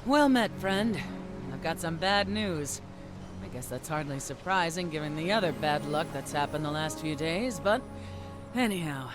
Well met, friend. I've got some bad news. I guess that's hardly surprising given the other bad luck that's happened the last few days, but anyhow.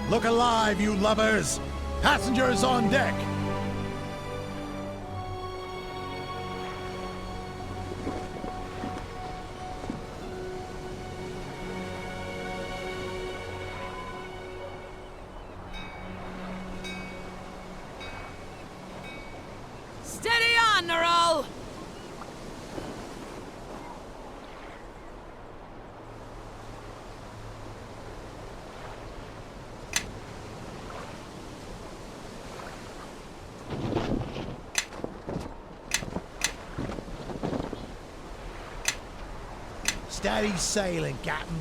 Look alive, you lovers! Passengers on deck! Steady on, Nerol! Steady sailing, Captain.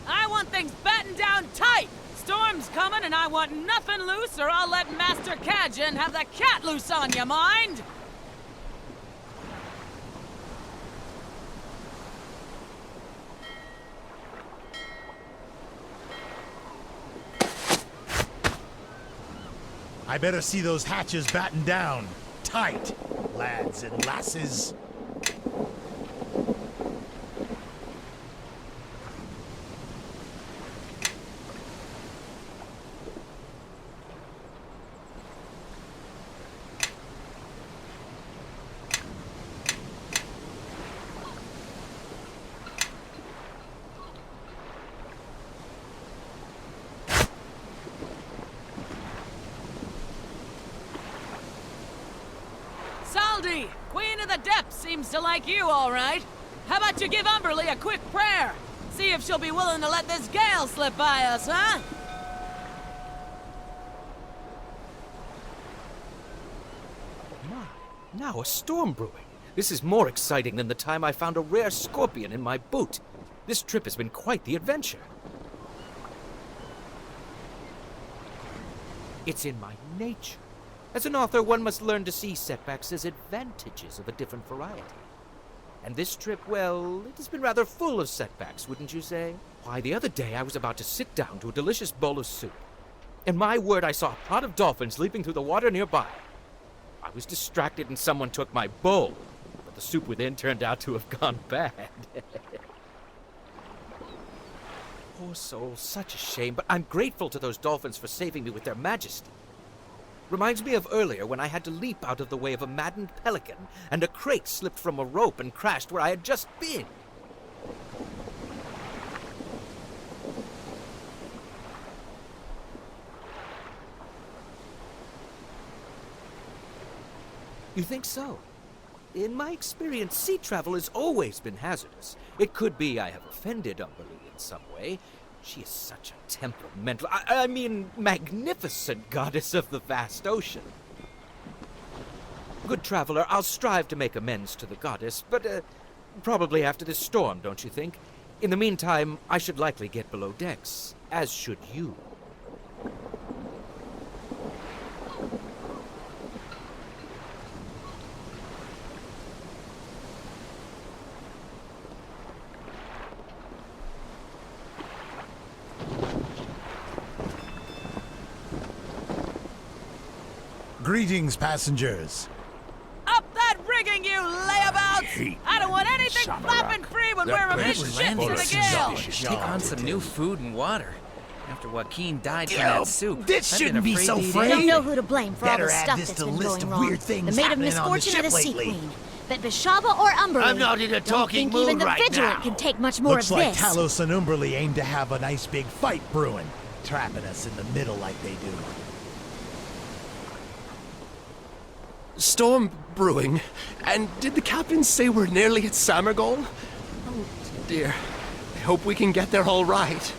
I want things battened down tight! Storm's coming and I want nothing loose or I'll let Master Kajin have the cat loose on you, mind? I better see those hatches battened down. Tight, lads and lasses. Saldi, Queen of the Depths seems to like you, all right. How about you give Umberly a quick prayer? See if she'll be willing to let this gale slip by us, huh? My, now a storm brewing. This is more exciting than the time I found a rare scorpion in my boot. This trip has been quite the adventure. It's in my nature. As an author, one must learn to see setbacks as advantages of a different variety. And this trip, well, it has been rather full of setbacks, wouldn't you say? Why, the other day I was about to sit down to a delicious bowl of soup. And my word, I saw a pod of dolphins leaping through the water nearby. I was distracted and someone took my bowl, but the soup within turned out to have gone bad. Poor soul, such a shame, but I'm grateful to those dolphins for saving me with their majesty. Reminds me of earlier when I had to leap out of the way of a maddened pelican and a crate slipped from a rope and crashed where I had just been. You think so? In my experience, sea travel has always been hazardous. It could be I have offended Umberlee in some way. She is such a temperamental, I mean, magnificent goddess of the vast ocean. Good traveler, I'll strive to make amends to the goddess, but probably after this storm, don't you think? In the meantime, I should likely get below decks, as should you. Greetings, passengers. Up that rigging, you layabouts! I don't want anything flapping free when we're amidst ships in a gale! Take on some new food and water. After Joaquin died from that soup, This I've been shouldn't be afraid so to eat frayed. Don't anything. know who to blame for all Better the add stuff this that's to the been list going of wrong. weird things The maid of happening on the misfortune or the ship sea lately. queen. But Bishaba or Umberlee. I'm not in a Don't talking think even mood the right vigilant now. can take much more Looks of like this. Talos and Umberlee aim to have a nice big fight brewing, trapping us in the middle like they do. Storm brewing. And did the captain say we're nearly at Samargol? Oh, dear. I hope we can get there all right.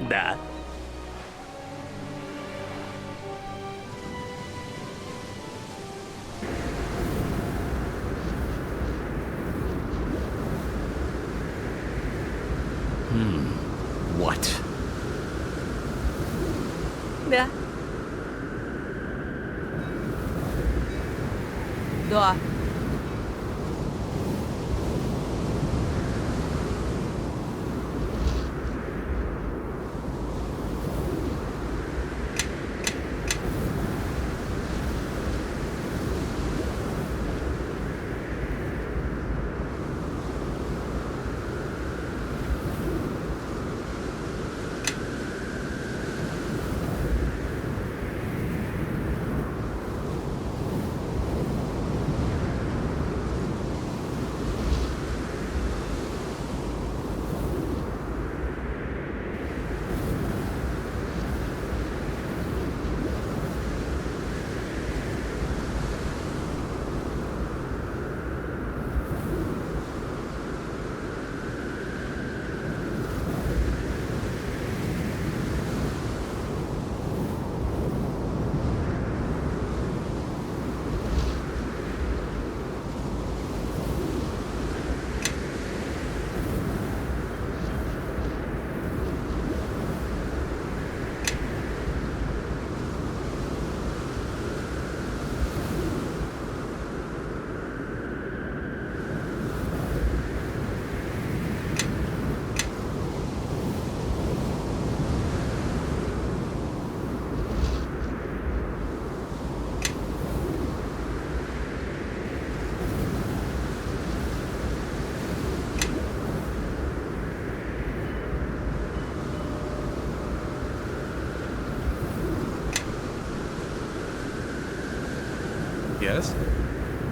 Да. What? Да. Да.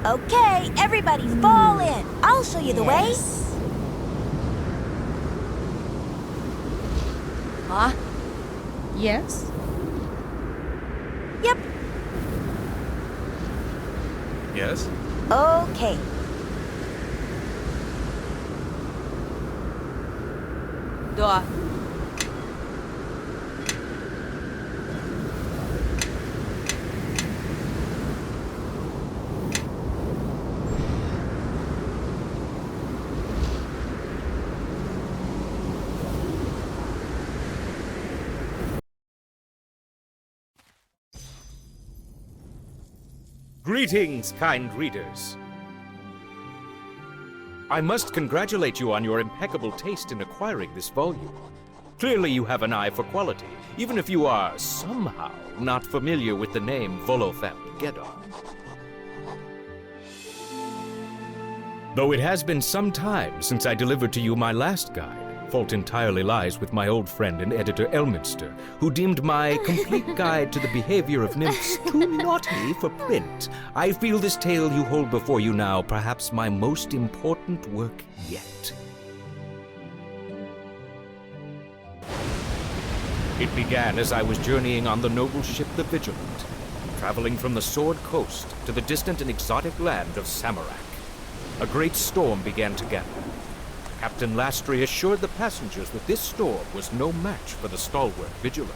Okay, everybody fall in. I'll show you the way. Huh? Yes? Yep. Yes? Okay. Да. Greetings, kind readers. I must congratulate you on your impeccable taste in acquiring this volume. Clearly you have an eye for quality, even if you are somehow not familiar with the name Volofamgeddon. Though it has been some time since I delivered to you my last guide, fault entirely lies with my old friend and editor Elminster, who deemed my complete guide to the behavior of nymphs too naughty for print. I feel this tale you hold before you now perhaps my most important work yet. It began as I was journeying on the noble ship the Vigilant, traveling from the Sword Coast to the distant and exotic land of Samarak. A great storm began to gather. Captain Lastry assured the passengers that this storm was no match for the stalwart Vigilant.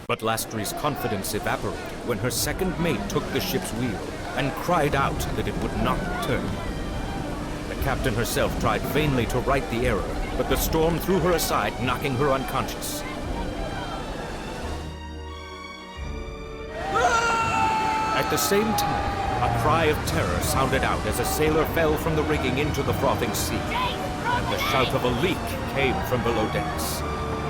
But Lastry's confidence evaporated when her second mate took the ship's wheel and cried out that it would not return. The captain herself tried vainly to right the error, but the storm threw her aside, knocking her unconscious. At the same time, a cry of terror sounded out as a sailor fell from the rigging into the frothing sea, and the shout of a leak came from below decks.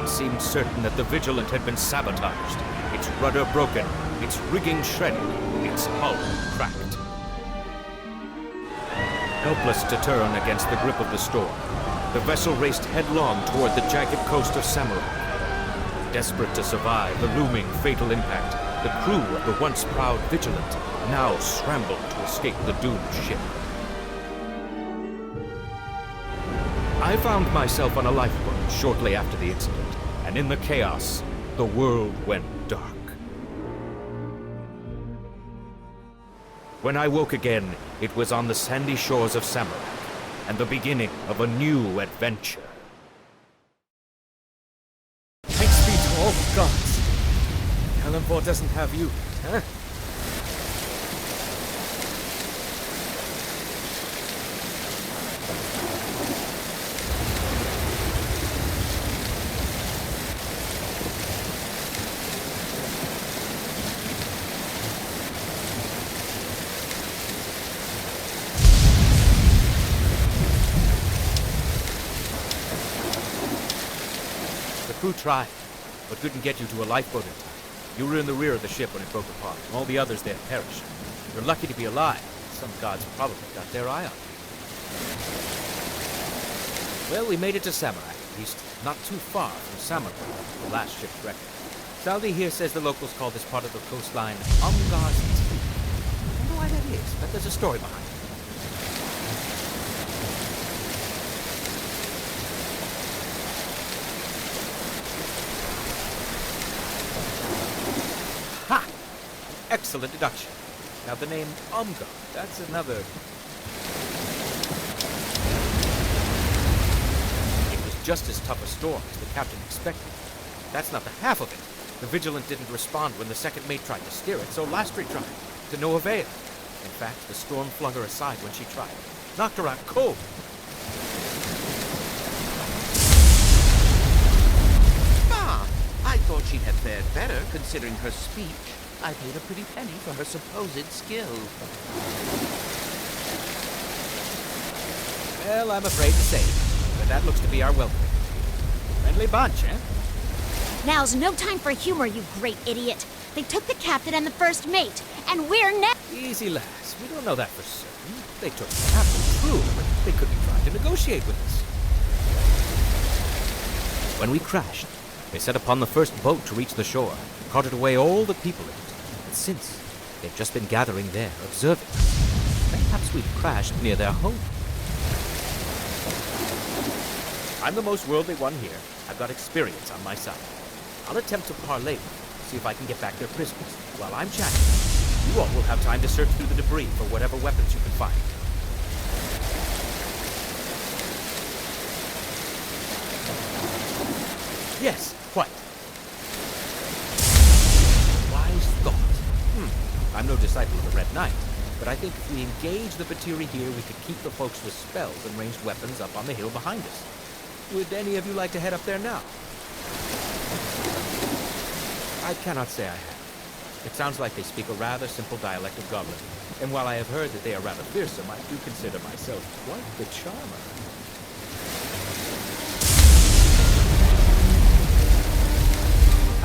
It seemed certain that the Vigilant had been sabotaged, its rudder broken, its rigging shredded, its hull cracked. Helpless to turn against the grip of the storm, the vessel raced headlong toward the jagged coast of Samarak. Desperate to survive the looming fatal impact, the crew of the once proud Vigilant now scrambled to escape the doomed ship. I found myself on a lifeboat shortly after the incident, and in the chaos, the world went dark. When I woke again, it was on the sandy shores of Samarak, and the beginning of a new adventure. Thanks be to all the gods. Kalimdor doesn't have you, huh? The crew tried, but couldn't get you to a lifeboat in time. You were in the rear of the ship when it broke apart. All the others there perished. You're lucky to be alive. Some gods probably got their eye on you. Well, we made it to Samarak, at least not too far from Samarkand, the last ship's wreck. Zehir says the locals call this part of the coastline Umgar's Teeth. I don't know why that is, but there's a story behind it. Ha! Excellent deduction. Now the name Umgar, that's another... It was just as tough a storm as the captain expected. That's not the half of it. The Vigilant didn't respond when the second mate tried to steer it, so Lastry tried, to no avail. In fact, the storm flung her aside when she tried. Knocked her out cold. Ah, I thought she'd have fared better, considering her speech. I paid a pretty penny for her supposed skill. Well, I'm afraid to say, but that looks to be our welcome. Friendly bunch, eh? Now's no time for humor, you great idiot. They took the captain and the first mate, and we're Easy, lass. We don't know that for certain. They took the captain, true, but they could be trying to negotiate with us. When we crashed, they set upon the first boat to reach the shore, carted away all the people in it. And since, They've just been gathering there, observing us. Perhaps we've crashed near their home. I'm the most worldly one here. I've got experience on my side. I'll attempt to parley with them, see if I can get back their prisoners. While I'm chatting, you all will have time to search through the debris for whatever weapons you can find. Yes, quite. Wise thought. I'm no disciple of the Red Knight, but I think if we engage the Batiri here, we could keep the folks with spells and ranged weapons up on the hill behind us. Would any of you like to head up there now? I cannot say I have. It sounds like they speak a rather simple dialect of Goblin, and while I have heard that they are rather fearsome, I do consider myself quite the charmer.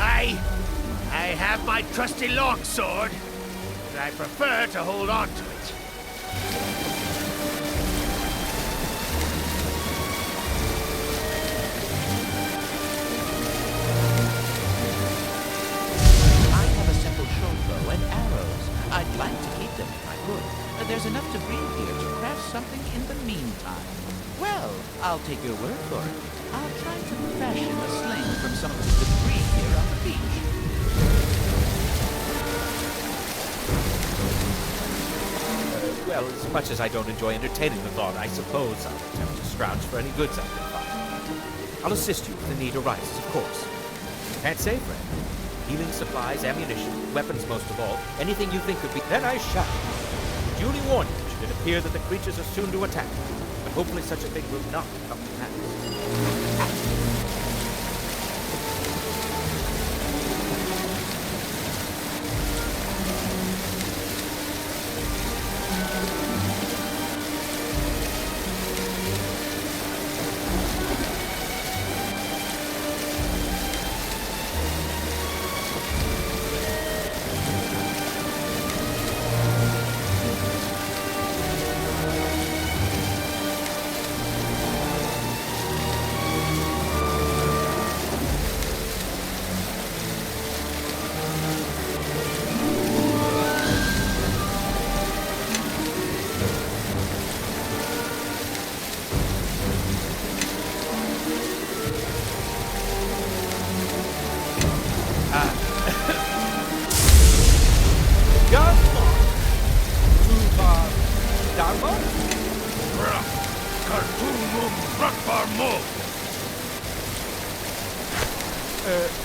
I have my trusty longsword, but I prefer to hold on to it. I have a simple short bow and arrows. I'd like to keep them if I could. There's enough to bring here to craft something in the meantime. Well, I'll take your word for it. I'll try to fashion a sling from some of the debris here on the beach. Well, as much as I don't enjoy entertaining the thought, I suppose I'll attempt to scrounge for any goods I can find. I'll assist you if the need arises, of course. Can't say, friend. Healing supplies, ammunition, weapons most of all, anything you think could be... Then I shall. Duly warn you, should it appear that the creatures are soon to attack. But hopefully such a thing will not come to pass.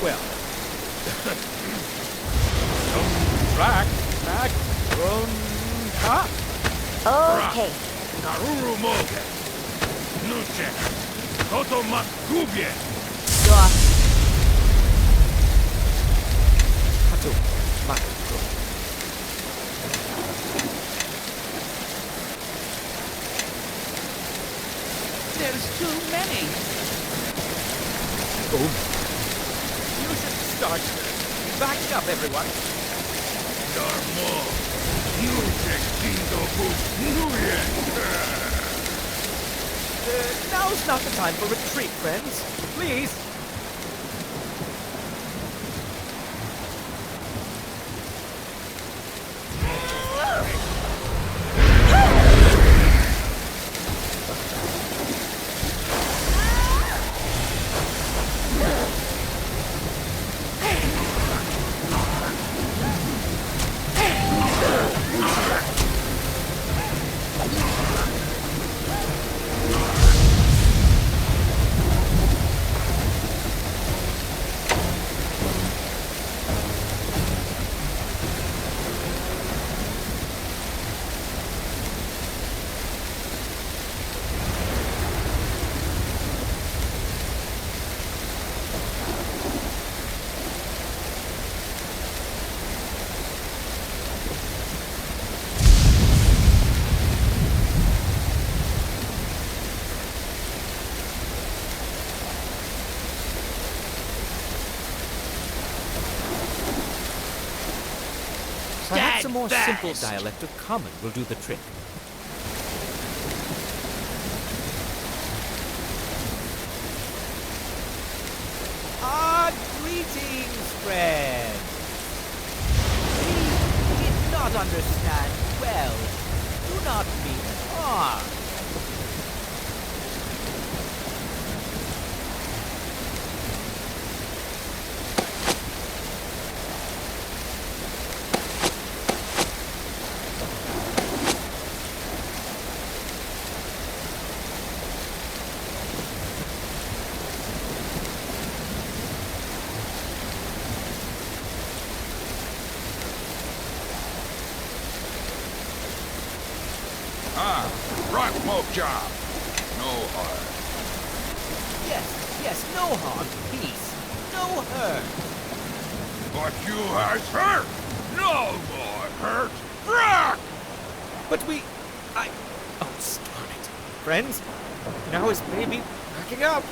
Well. Okay. Karuru Moge. Nuche. Toto Makubie. Да. Hatu, Mak, There's too many. Boom. You should start backing up, everyone. Darmo. Nuche Kindo Nuye. Now's not the time for retreat, friends. Please. Perhaps a more simple dialect of common will do the trick. Greetings, friends! We did not not understand well. Do not mean harm. Rock smoke job. No harm. Yes, no harm. Peace. No hurt. But you has hurt. No more hurt. Rock! But oh, stop it. Friends, now is maybe backing up.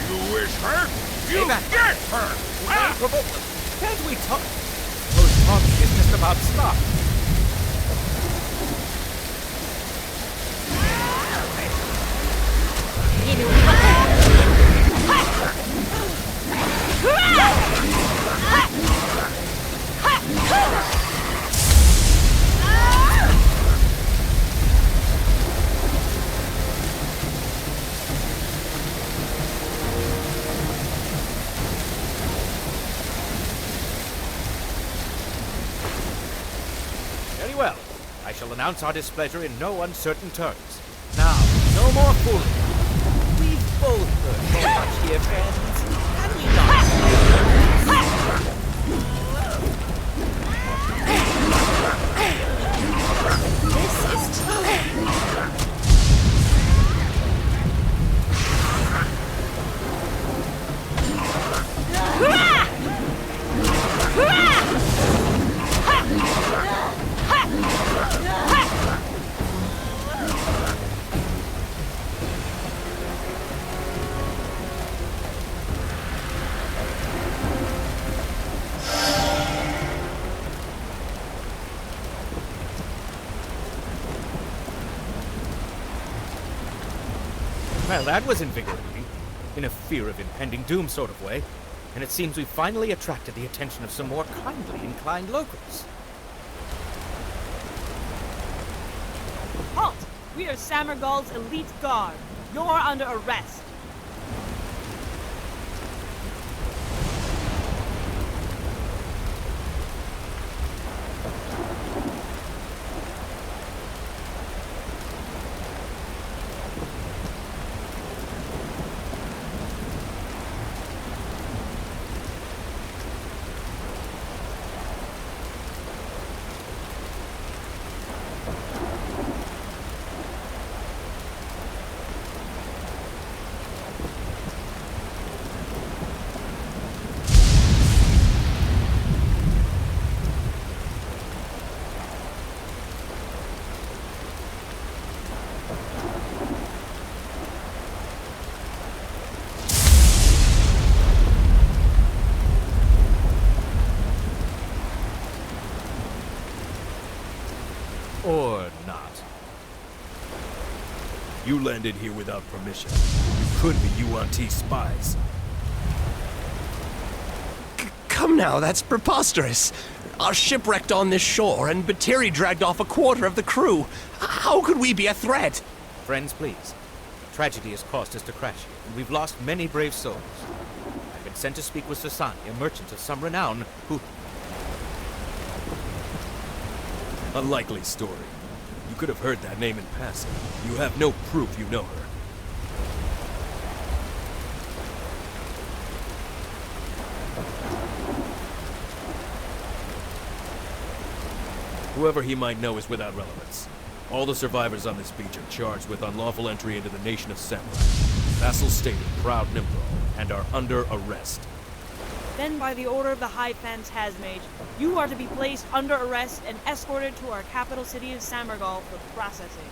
You wish hurt? You back. get hurt! Ah! Can't we talk? Those talking is just about stuff. Very well. I shall announce our displeasure in no uncertain terms. Now, no more fooling. We've both heard so much here, friends. Can we not? This is Well, that was invigorating. In a fear of impending doom sort of way. And it seems we've finally attracted the attention of some more kindly inclined locals. Halt! We are Samergald's elite guard. You're under arrest. Or not. You landed here without permission. You could be UNT spies. Come now, that's preposterous. Our ship wrecked on this shore, and Batiri dragged off a quarter of the crew. How could we be a threat? Friends, please. Tragedy has caused us to crash here, and we've lost many brave souls. I've been sent to speak with Sasani, a merchant of some renown, who... A likely story. You could have heard that name in passing. You have no proof you know her. Whoever he might know is without relevance. All the survivors on this beach are charged with unlawful entry into the nation of Samurai, vassal state of Proud Nimrod, and are under arrest. Then, by the order of the High Phantasmage, you are to be placed under arrest and escorted to our capital city of Samergald for processing.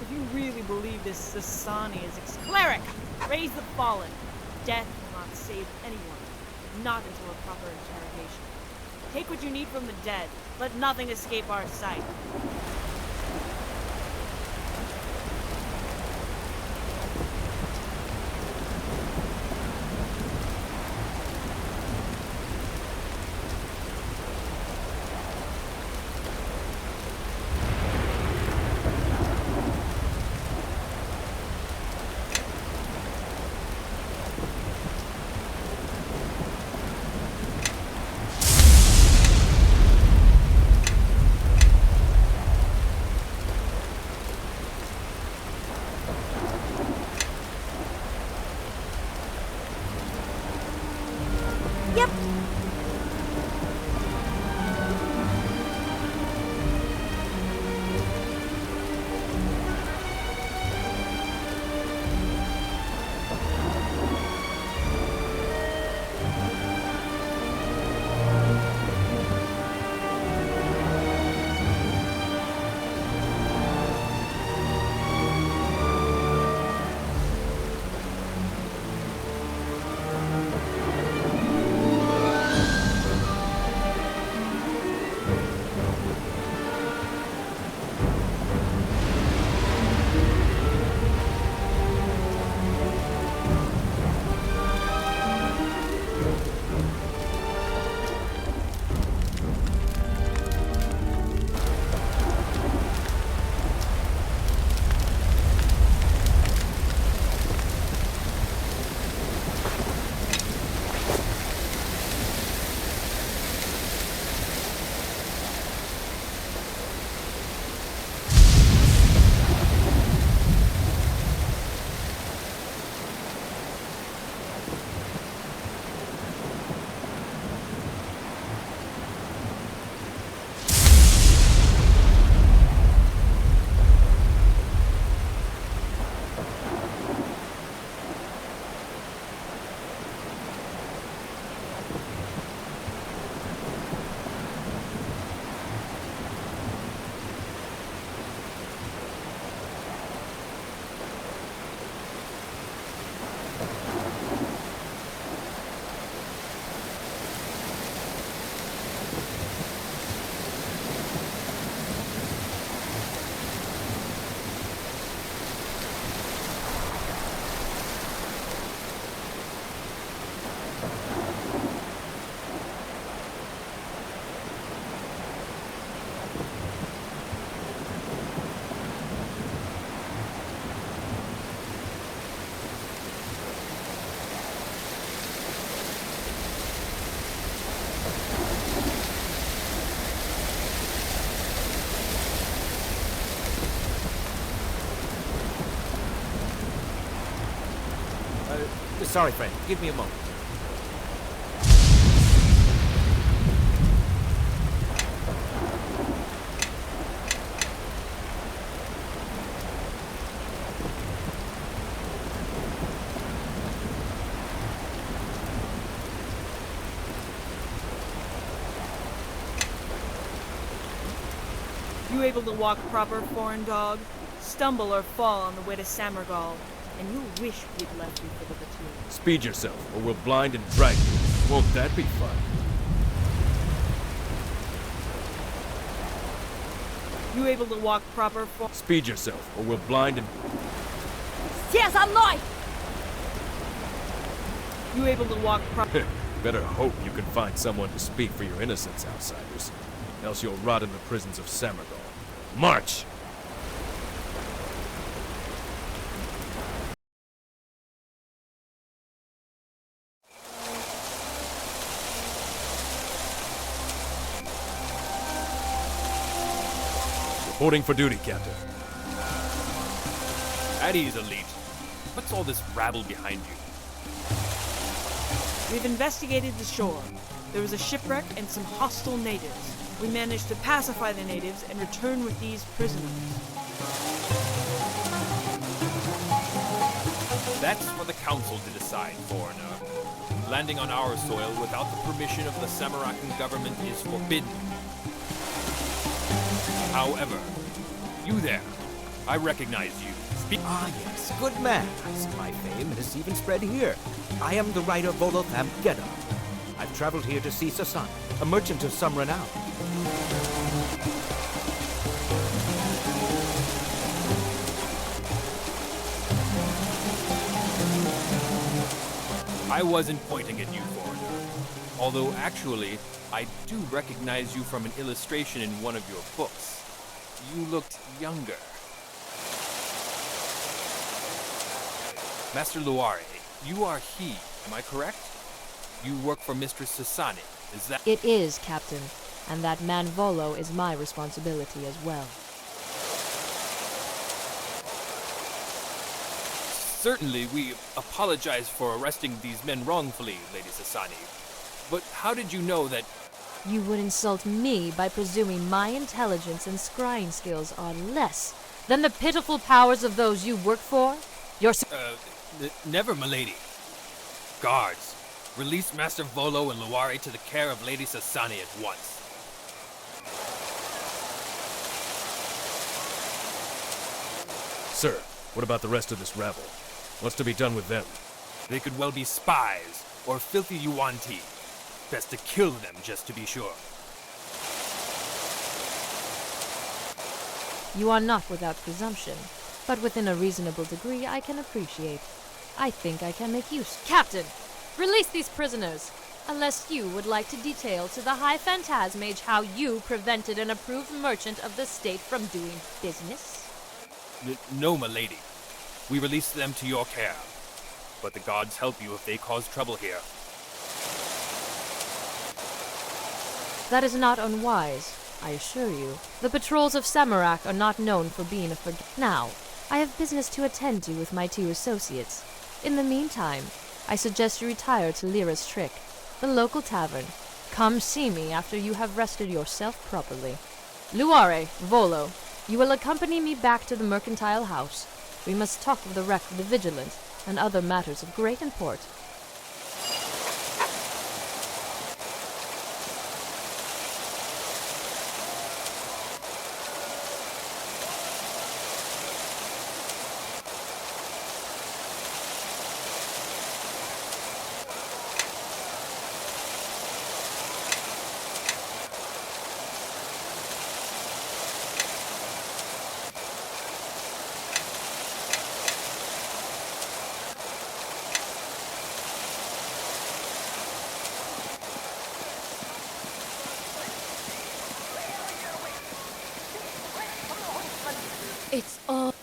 If you really believe this Sasani is cleric, raise the fallen. Death will not save anyone, not until a proper interrogation. Take what you need from the dead. Let nothing escape our sight. Yep. Sorry, friend. Give me a moment. You able to walk proper, foreign dog? Stumble or fall on the way to Samargal, and you'll wish we'd left you for the platoon. Speed yourself, or we'll blind and drag you. Won't that be fun? You able to walk proper, Speed yourself, or we'll blind and... You able to walk proper... Better hope you can find someone to speak for your innocence, outsiders. Else you'll rot in the prisons of Samargal. March! Reporting for duty, Captain. At ease, Elite. What's all this rabble behind you? We've investigated the shore. There was a shipwreck and some hostile natives. We managed to pacify the natives and return with these prisoners. That's for the Council to decide, foreigner. Landing on our soil without the permission of the Samarakan government is forbidden. However, you there, I recognize you. Ah, yes, good man. I see my fame has even spread here. I am the writer Volotham Gedda. I've traveled here to see Sasan, a merchant of some renown. I wasn't pointing at you, foreigner. Although actually, I do recognize you from an illustration in one of your books. You looked younger. Master Luare, you are he, am I correct? You work for Mistress Sasani, is that— It is, Captain, and that man Volo is my responsibility as well. Certainly, we apologize for arresting these men wrongfully, Lady Sasani. But how did you know that... You would insult me by presuming my intelligence and scrying skills are less than the pitiful powers of those you work for? Never, milady. Guards, release Master Volo and Luare to the care of Lady Sasani at once. Sir, what about the rest of this rabble? What's to be done with them? They could well be spies, or filthy Yuan-Ti. Best to kill them just to be sure. You are not without presumption, but within a reasonable degree I can appreciate. I think I can make use. Captain, release these prisoners, unless you would like to detail to the High Phantasmage how you prevented an approved merchant of the state from doing business. No, milady. We release them to your care. But the gods help you if they cause trouble here. That is not unwise, I assure you. The patrols of Samarak are not known for being Now, I have business to attend to with my 2 associates. In the meantime, I suggest you retire to Lyra's Trick, the local tavern. Come see me after you have rested yourself properly. Luare, Volo, you will accompany me back to the mercantile house. We must talk of the wreck of the Vigilant and other matters of great import. It's all...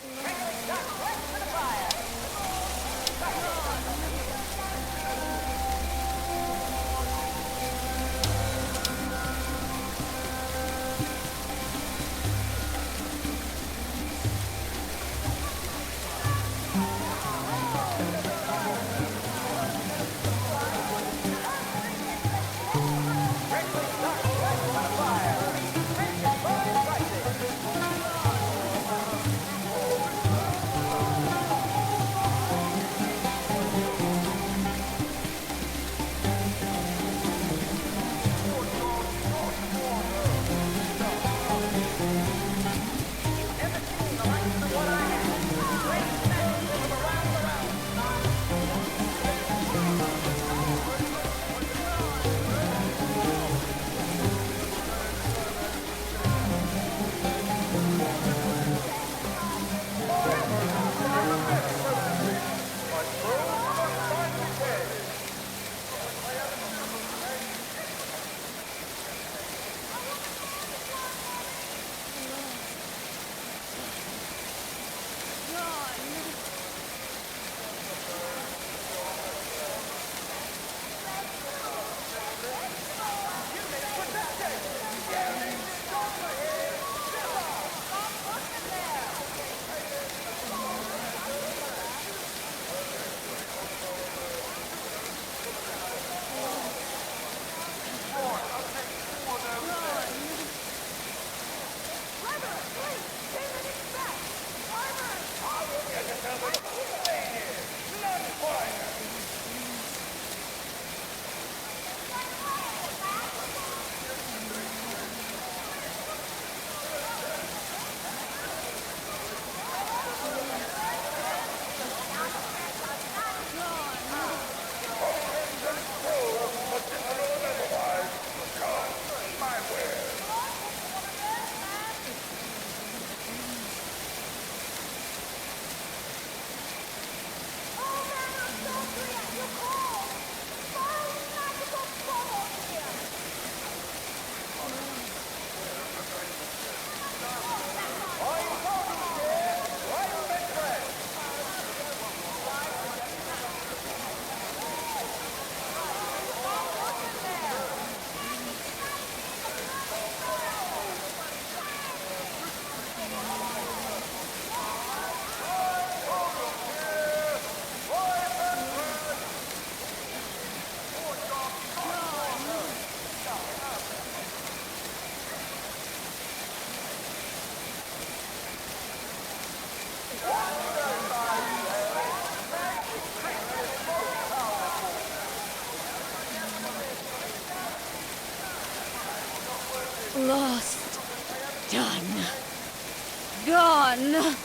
Lost. Done. Gone.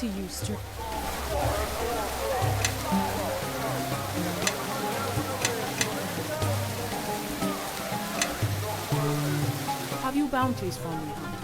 to you, Have you bounties for me, Hunter?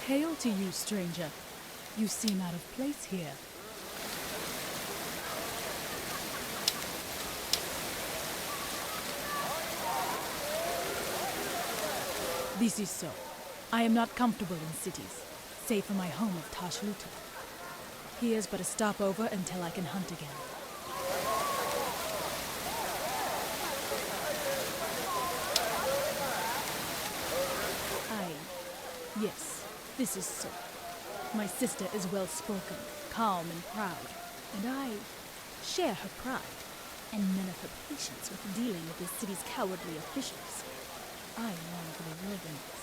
Hail to you, stranger. You seem out of place here. This is so. I am not comfortable in cities, save for my home of Tashluta. Here's but a stopover until I can hunt again. Yes, this is so. My sister is well-spoken, calm and proud, and I share her pride, and none of her patience with dealing with this city's cowardly officials. I long for the wilderness.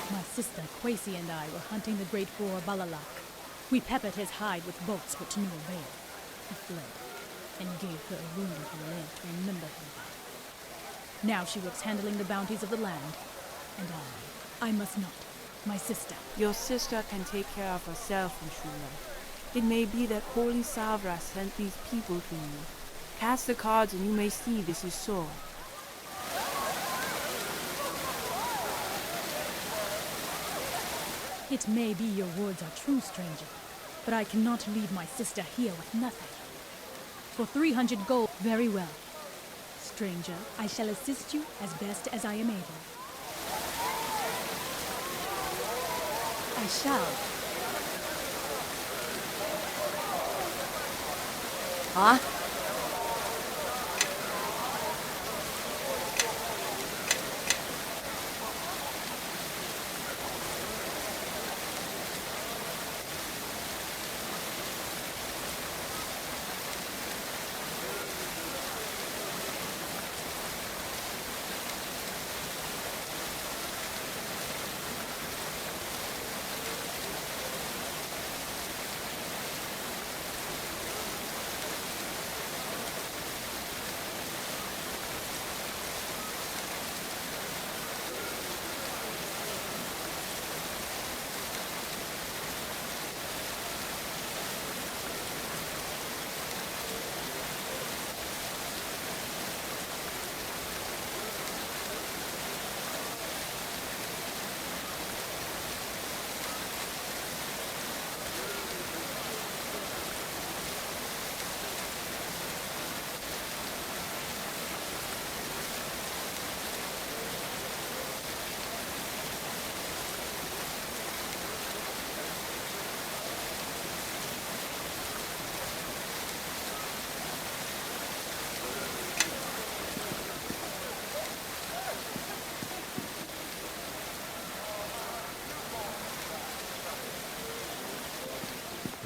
My sister Quasi and I were hunting the great boar Balalak. We peppered his hide with bolts, but to no avail. He fled, and gave her a wound in the leg to remember him by. Now she works handling the bounties of the land, and I must not. My sister. Your sister can take care of herself, Mishula. It may be that Holy Savra sent these people to you. Cast the cards and you may see this is so. It may be your words are true, stranger, but I cannot leave my sister here with nothing. For 300 gold, very well. Stranger, I shall assist you as best as I am able. I shall. Huh?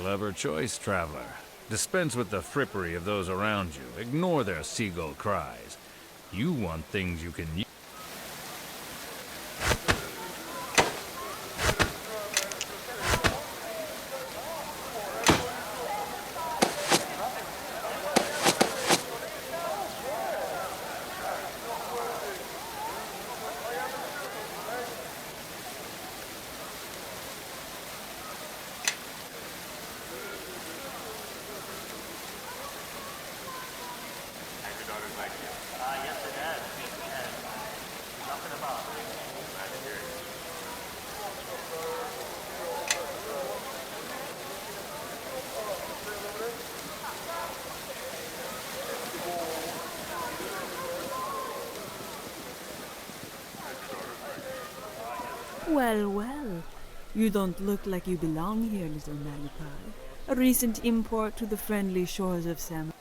Clever choice, traveler. Dispense with the frippery of those around you. Ignore their seagull cries. You want things you can use. Well, well. You don't look like you belong here, little magpie. A recent import to the friendly shores of Sam.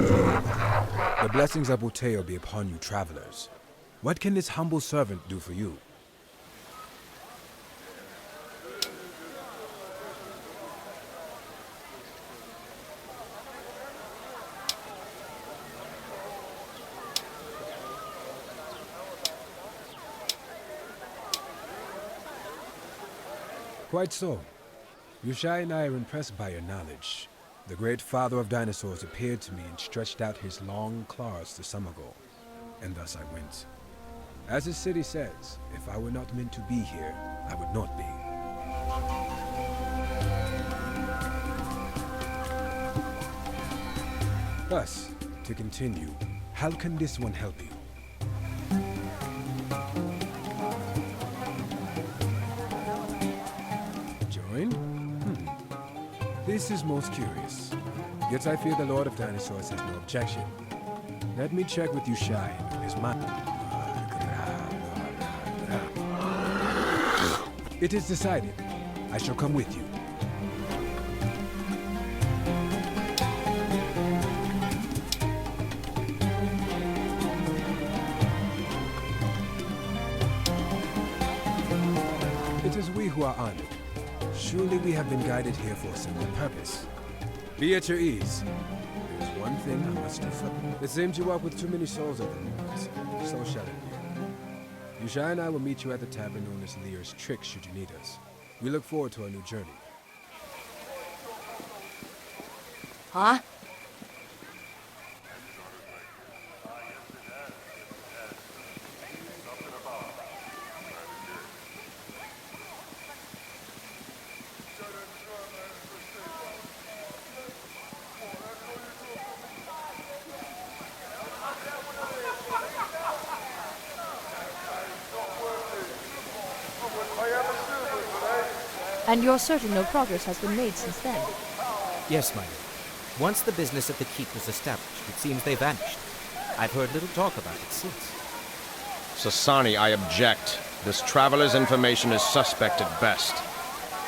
The blessings of Buteo be upon you, travelers. What can this humble servant do for you? Quite so. Yushai and I are impressed by your knowledge. The great father of dinosaurs appeared to me and stretched out his long claws to Summergall, and thus I went. As the city says, if I were not meant to be here, I would not be. Thus, to continue, how can this one help you? Join? This is most curious. Yet I fear the Lord of Dinosaurs has no objection. Let me check with you, Shai, and his mind. It is decided. I shall come with you. It is we who are honored. Surely we have been guided here for a single purpose. Be at your ease. There is one thing I must do for you. It seems you walk with too many souls at the moment. So shall it be. Yusha and I will meet you at the tavern known as Lear's Trick should you need us. We look forward to our new journey. Huh? And you're certain no progress has been made since then? Yes, my lord. Once the business at the keep was established, it seems they vanished. I've heard little talk about it since. Sasani, I object. This traveler's information is suspect at best.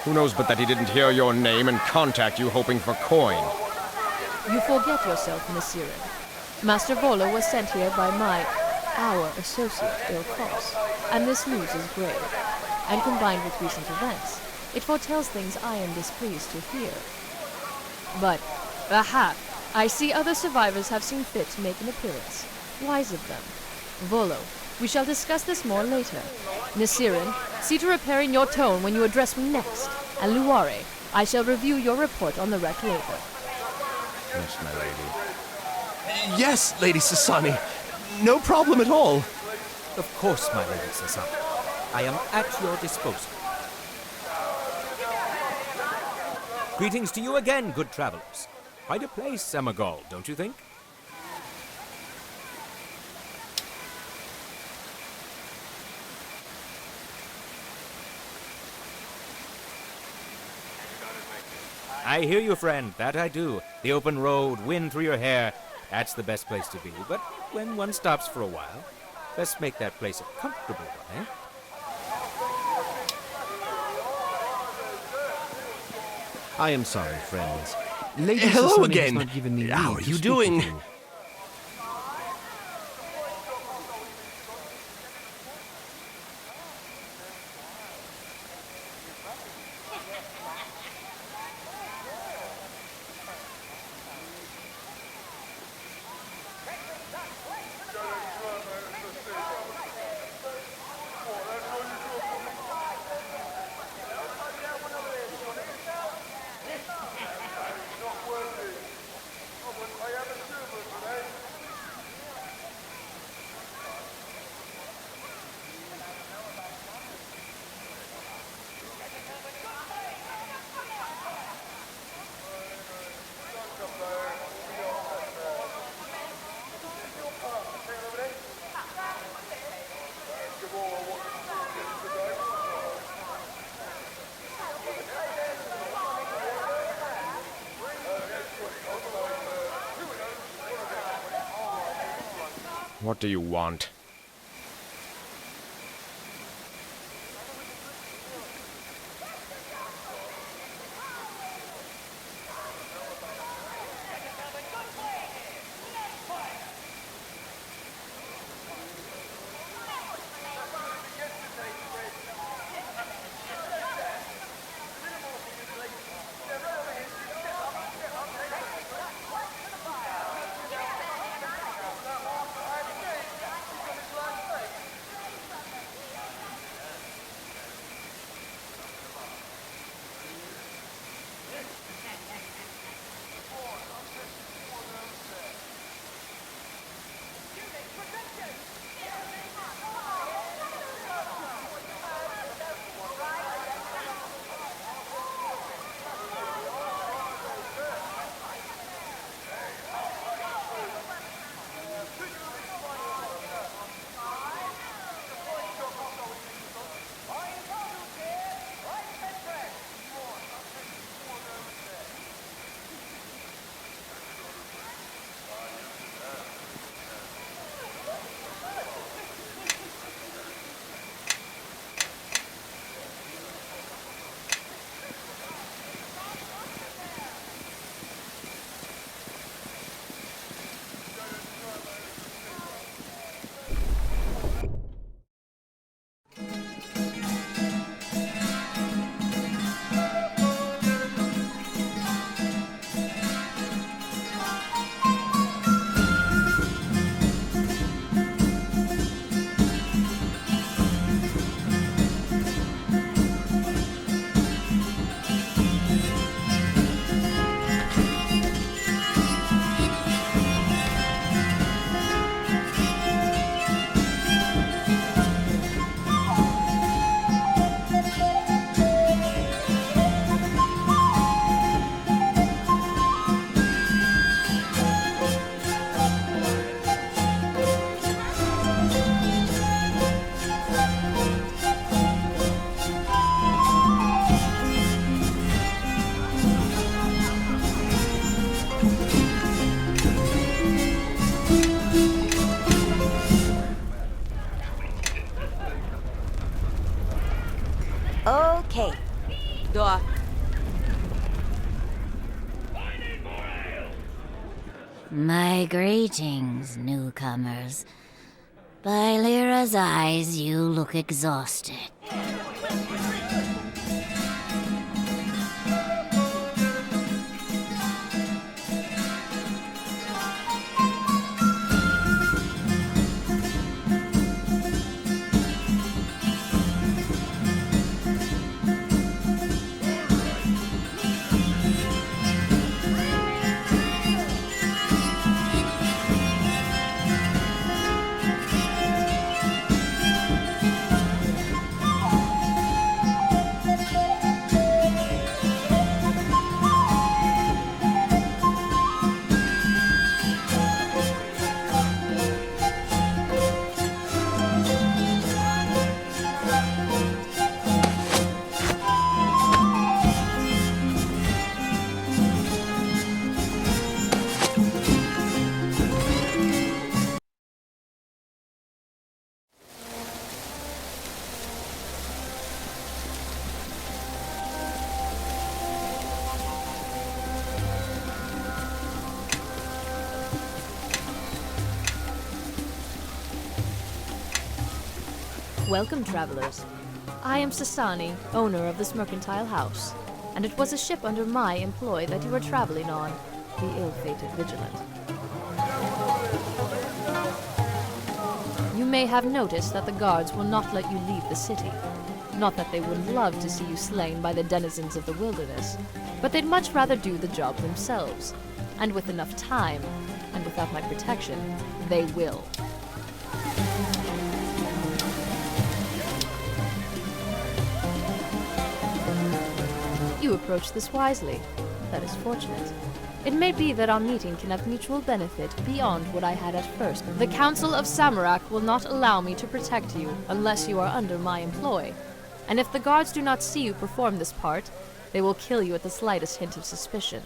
Who knows but that he didn't hear your name and contact you hoping for coin? You forget yourself, Nesirin. Master Volo was sent here by our associate, Ilkos, and this news is grave. And combined with recent events, it foretells things I am displeased to hear. But, aha! I see other survivors have seen fit to make an appearance. Wise of them. Volo, we shall discuss this more later. Nesirin, see to repairing your tone when you address me next. And Luare, I shall review your report on the wreck later. Yes, my lady. Yes, Lady Sasani. No problem at all. Of course, my Lady Sasani. I am at your disposal. Greetings to you again, good travelers. Quite a place, Summergall, don't you think? I hear you, friend. That I do. The open road, wind through your hair. That's the best place to be. But when one stops for a while, best make that place a comfortable one, eh? I am sorry, friends. Lady Hello Sasani again. has not given me How leave are to you speak doing? with you. What do you want? Okay. Duh. My greetings, newcomers. By Lyra's eyes, you look exhausted. Welcome, travelers. I am Sasani, owner of this mercantile house, and it was a ship under my employ that you were traveling on, the ill-fated Vigilant. You may have noticed that the guards will not let you leave the city. Not that they wouldn't love to see you slain by the denizens of the wilderness, but they'd much rather do the job themselves. And with enough time, and without my protection, they will. You approach this wisely. That is fortunate. It may be that our meeting can have mutual benefit beyond what I had at first. The Council of Samarak will not allow me to protect you unless you are under my employ. And if the guards do not see you perform this part, they will kill you at the slightest hint of suspicion.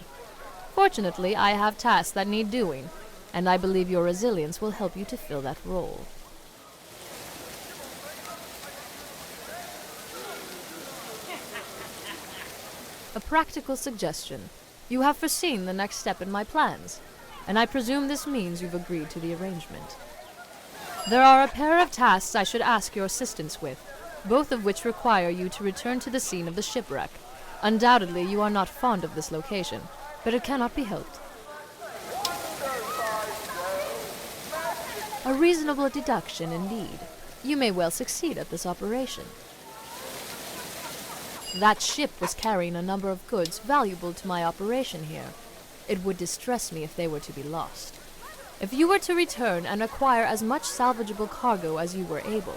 Fortunately, I have tasks that need doing, and I believe your resilience will help you to fill that role. A practical suggestion. You have foreseen the next step in my plans, and I presume this means you've agreed to the arrangement. There are a pair of tasks I should ask your assistance with, both of which require you to return to the scene of the shipwreck. Undoubtedly, you are not fond of this location, but it cannot be helped. A reasonable deduction indeed. You may well succeed at this operation. That ship was carrying a number of goods valuable to my operation here. It would distress me if they were to be lost. If you were to return and acquire as much salvageable cargo as you were able,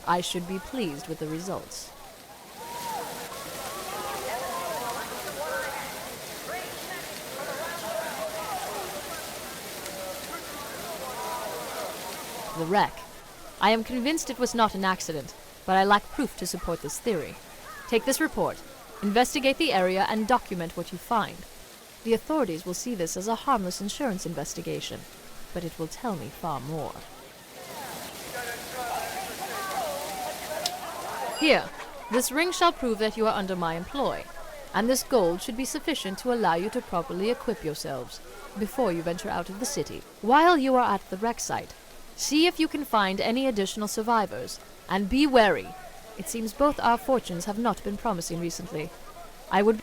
I should be pleased with the results. The wreck. I am convinced it was not an accident, but I lack proof to support this theory. Take this report, investigate the area, and document what you find. The authorities will see this as a harmless insurance investigation, but it will tell me far more. Here, this ring shall prove that you are under my employ, and this gold should be sufficient to allow you to properly equip yourselves before you venture out of the city. While you are at the wreck site, see if you can find any additional survivors, and be wary. It seems both our fortunes have not been promising recently. I would...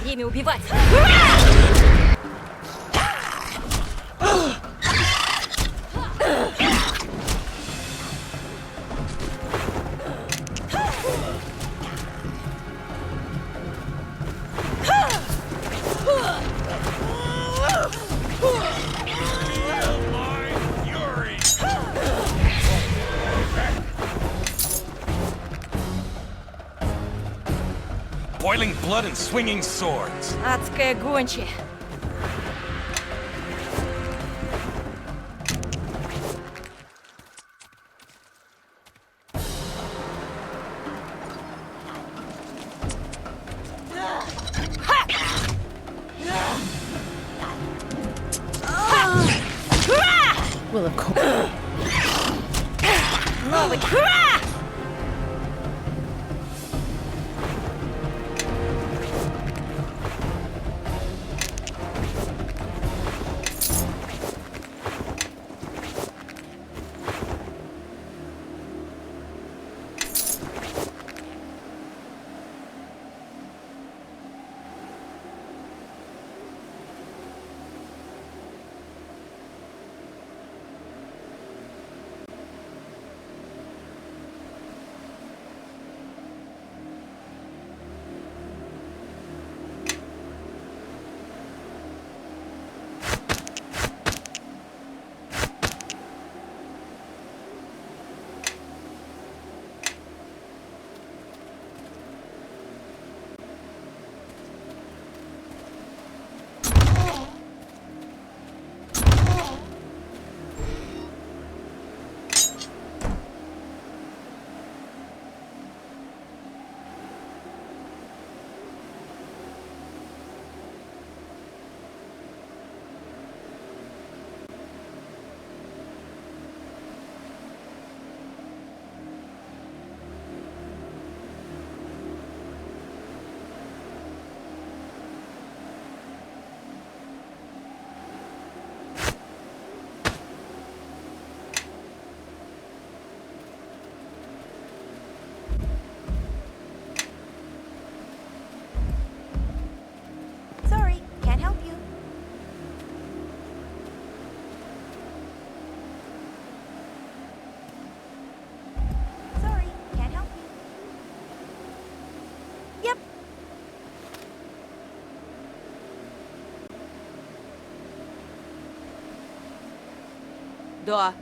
время убивать! Boiling blood and swinging swords. Адская гончая. Well, of course. Новый. Sorry, can't help you. Sorry, can't help you. Yep. Да.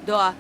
Да.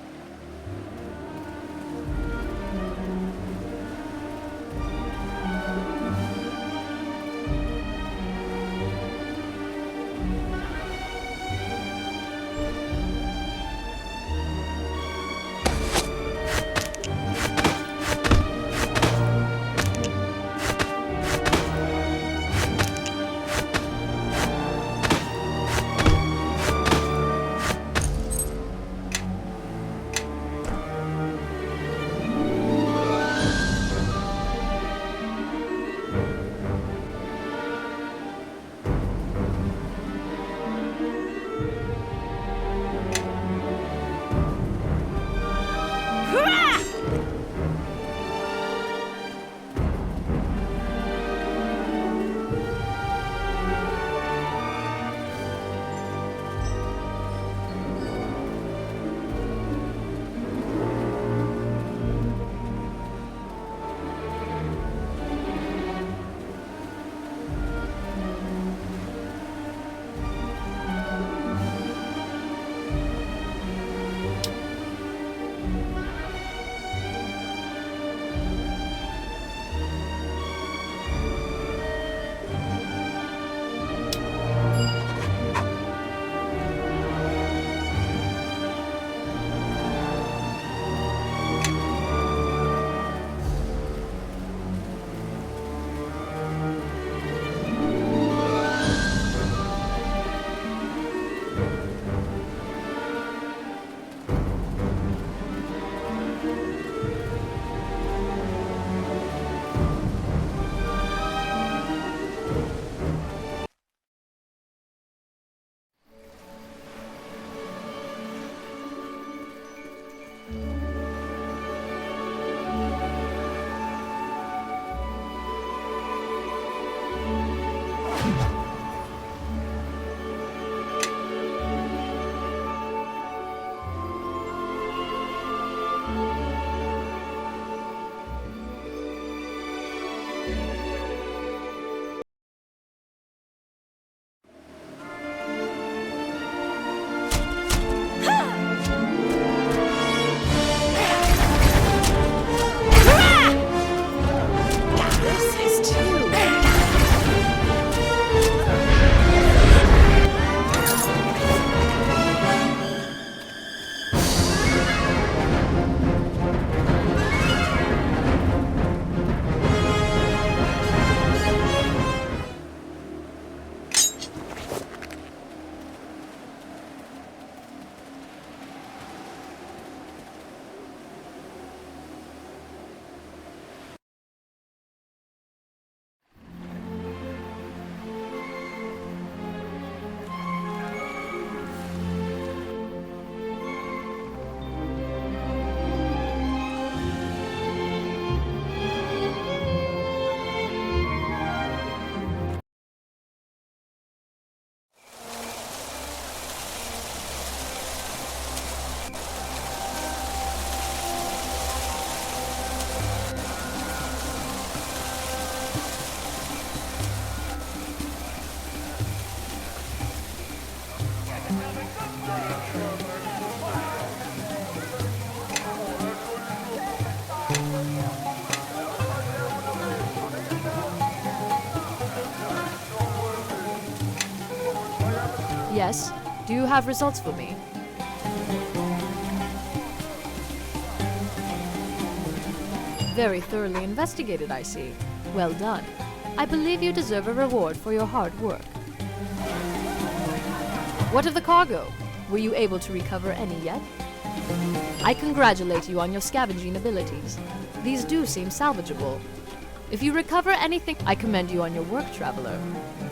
Yes? Do you have results for me? Very thoroughly investigated, I see. Well done. I believe you deserve a reward for your hard work. What of the cargo? Were you able to recover any yet? I congratulate you on your scavenging abilities. These do seem salvageable. If you recover anything, I commend you on your work, traveler.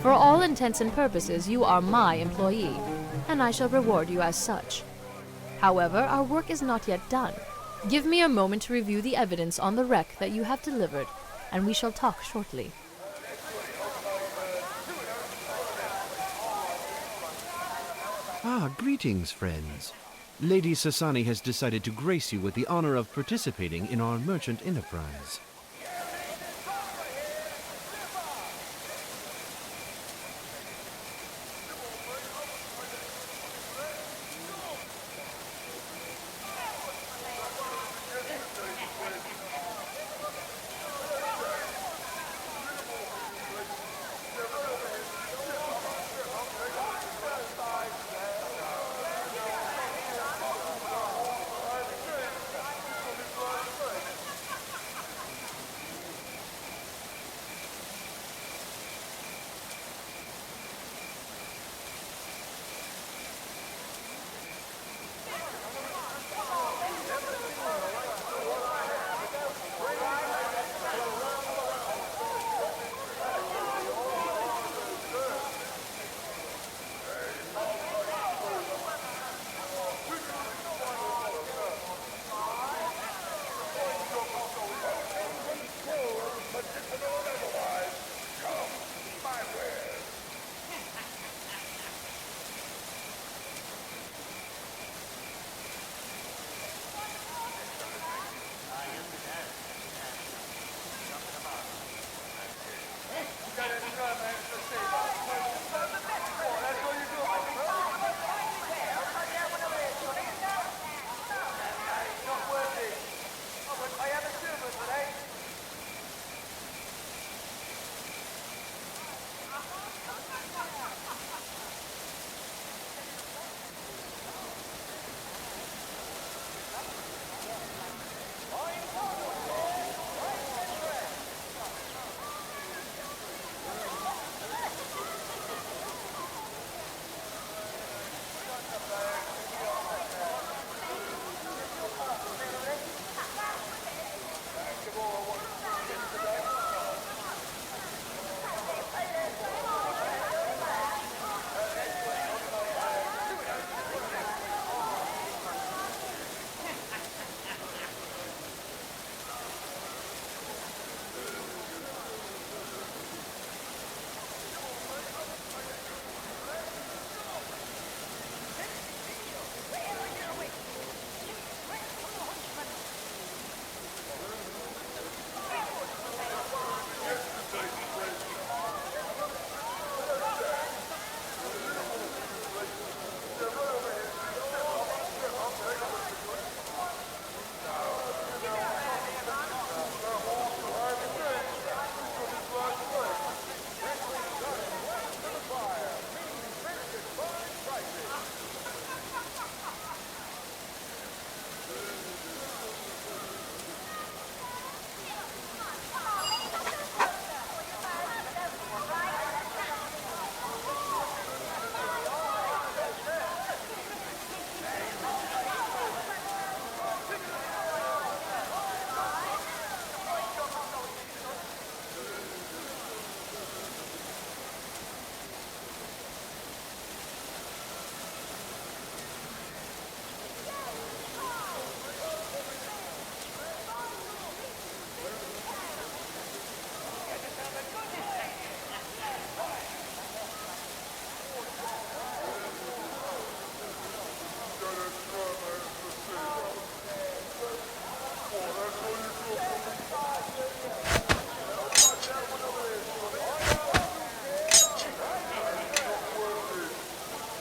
For all intents and purposes, you are my employee, and I shall reward you as such. However, our work is not yet done. Give me a moment to review the evidence on the wreck that you have delivered, and we shall talk shortly. Ah, greetings, friends. Lady Sasani has decided to grace you with the honor of participating in our merchant enterprise.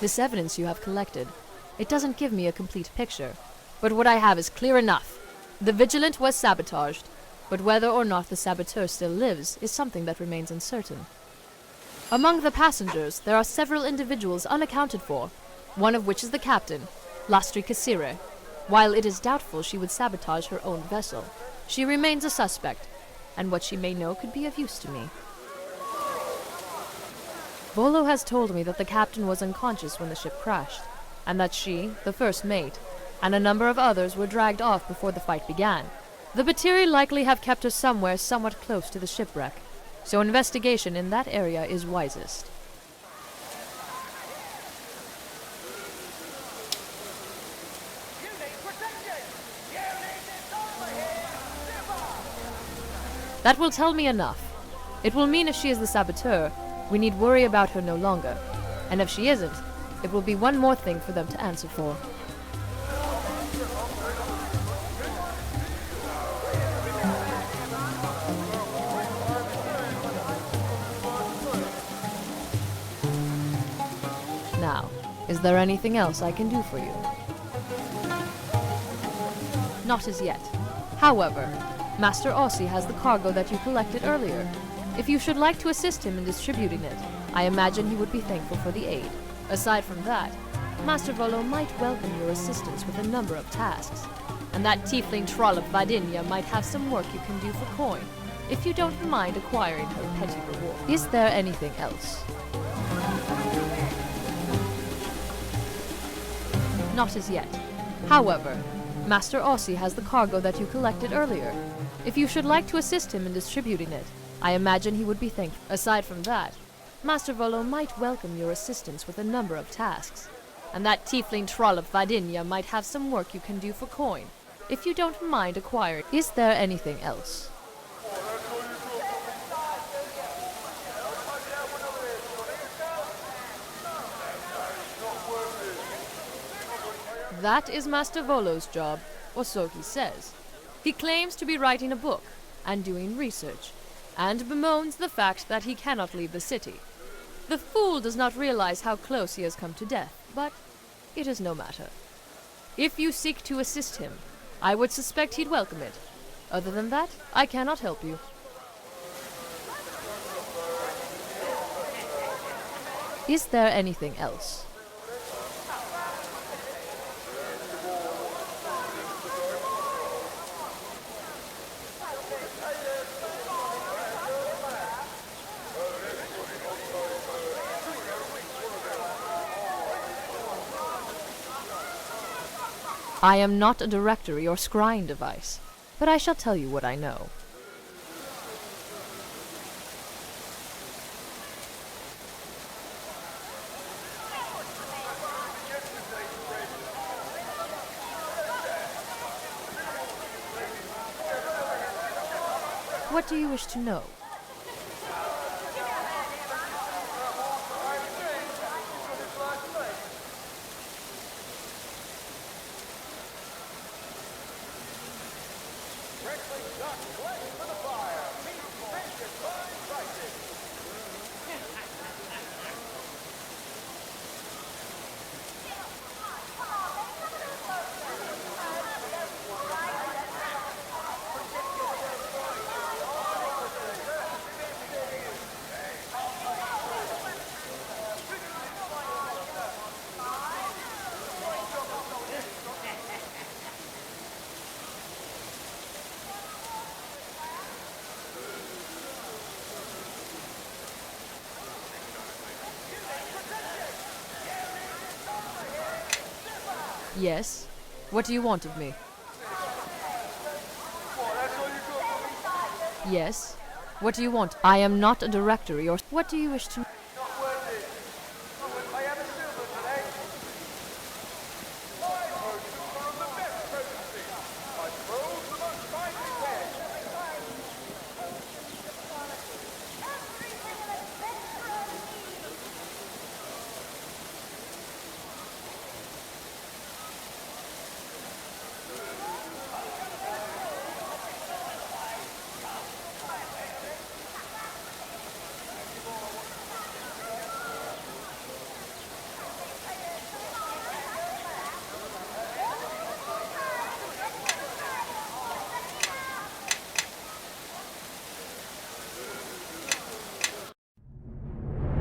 This evidence you have collected, it doesn't give me a complete picture, but what I have is clear enough. The Vigilant was sabotaged, but whether or not the saboteur still lives is something that remains uncertain. Among the passengers, there are several individuals unaccounted for, one of which is the captain, Lastri Kasire. While it is doubtful she would sabotage her own vessel, she remains a suspect, and what she may know could be of use to me. Volo has told me that the captain was unconscious when the ship crashed, and that she, the first mate, and a number of others were dragged off before the fight began. The Batiri likely have kept her somewhere somewhat close to the shipwreck, so investigation in that area is wisest. That will tell me enough. It will mean if she is the saboteur, we need worry about her no longer, and if she isn't, it will be one more thing for them to answer for. Now, is there anything else I can do for you? Not as yet. However, Master Ossi has the cargo that you collected earlier. If you should like to assist him in distributing it, I imagine he would be thankful for the aid. Aside from that, Master Volo might welcome your assistance with a number of tasks, and that tiefling trollop Vadinia might have some work you can do for coin, if you don't mind acquiring her petty reward. Is there anything else? Not as yet. However, Master Ossi has the cargo that you collected earlier. If you should like to assist him in distributing it, I imagine he would be thankful. Aside from that, Master Volo might welcome your assistance with a number of tasks, and that tiefling trollop Vadinia might have some work you can do for coin, if you don't mind acquiring. Is there anything else? That is Master Volo's job, or so he says. He claims to be writing a book and doing research, and bemoans the fact that he cannot leave the city. The fool does not realize how close he has come to death, but it is no matter. If you seek to assist him, I would suspect he'd welcome it. Other than that, I cannot help you. Is there anything else? I am not a directory or scrying device, but I shall tell you what I know. What do you wish to know? Yes? What do you want of me? Yes? What do you want? I am not a directory or... What do you wish to...